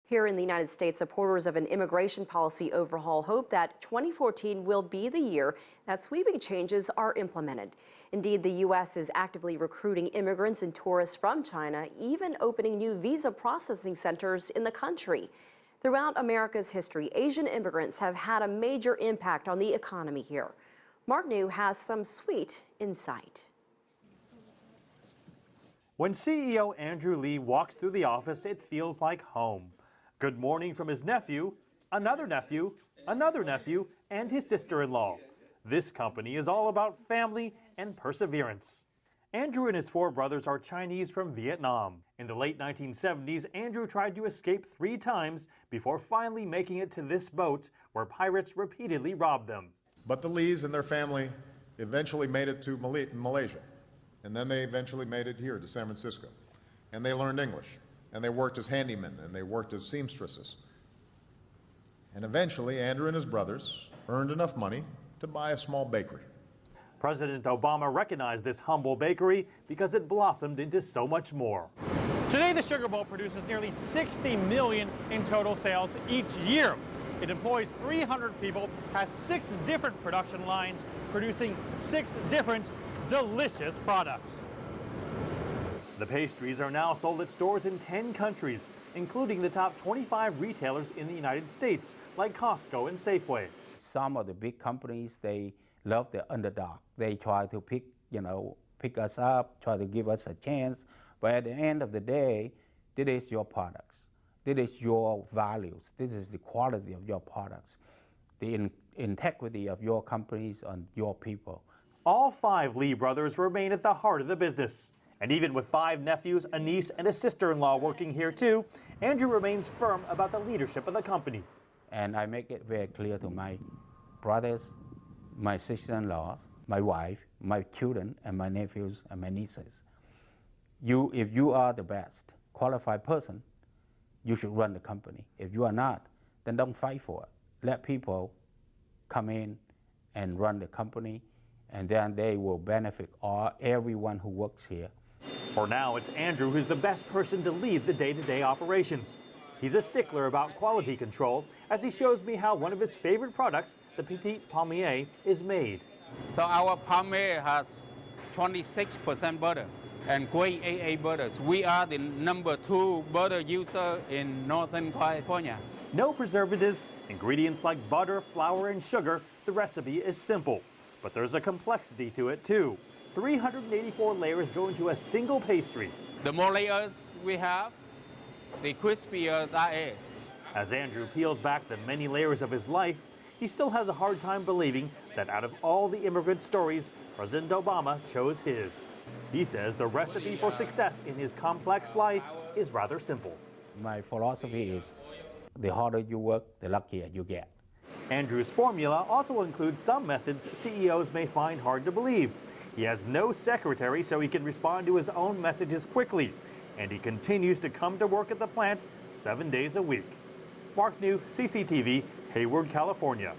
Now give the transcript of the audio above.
Here in the United States, supporters of an immigration policy overhaul hope that 2014 will be the year that sweeping changes are implemented. Indeed, the U.S. is actively recruiting immigrants and tourists from China, even opening new visa processing centers in the country. Throughout America's history, Asian immigrants have had a major impact on the economy here. Mark New has some sweet insight. When CEO Andrew Lee walks through the office, it feels like home. Good morning from his nephew, another nephew, another nephew, and his sister-in-law. This company is all about family and perseverance. Andrew and his 4 brothers are Chinese from Vietnam. In the late 1970s, Andrew tried to escape 3 times before finally making it to this boat where pirates repeatedly robbed them. But the Lees and their family eventually made it to Malaysia. And then they eventually made it here to San Francisco. And they learned English. And they worked as handymen, and they worked as seamstresses. And eventually, Andrew and his brothers earned enough money to buy a small bakery. President Obama recognized this humble bakery because it blossomed into so much more. Today, the Sugar Bowl produces nearly $60 million in total sales each year. It employs 300 people, has 6 different production lines, producing 6 different delicious products. The pastries are now sold at stores in 10 countries, including the top 25 retailers in the United States, like Costco and Safeway. Some of the big companies, they love the underdog. They try to pick us up, try to give us a chance. But at the end of the day, this is your products. This is your values. This is the quality of your products, the integrity of your companies and your people. All 5 Lee brothers remain at the heart of the business. And even with 5 nephews, a niece, and a sister-in-law working here too, Andrew remains firm about the leadership of the company. And I make it very clear to my brothers, my sister-in-laws, my wife, my children, and my nephews and my nieces. If you are the best qualified person, you should run the company. If you are not, then don't fight for it. Let people come in and run the company, and then they will benefit everyone who works here. For now, it's Andrew who's the best person to lead the day-to-day operations. He's a stickler about quality control, as he shows me how one of his favorite products, the Petit Palmier, is made. So our Palmier has 26% butter and grade AA butters. We are the #2 butter user in Northern California. No preservatives, ingredients like butter, flour, and sugar. The recipe is simple, but there's a complexity to it too. 384 layers go into a single pastry. The more layers we have, the crispier that is. As Andrew peels back the many layers of his life, he still has a hard time believing that out of all the immigrant stories, President Obama chose his. He says the recipe for success in his complex life is rather simple. My philosophy is, the harder you work, the luckier you get. Andrew's formula also includes some methods CEOs may find hard to believe. He has no secretary, so he can respond to his own messages quickly. And he continues to come to work at the plant 7 days a week. Mark New, CCTV, Hayward, California.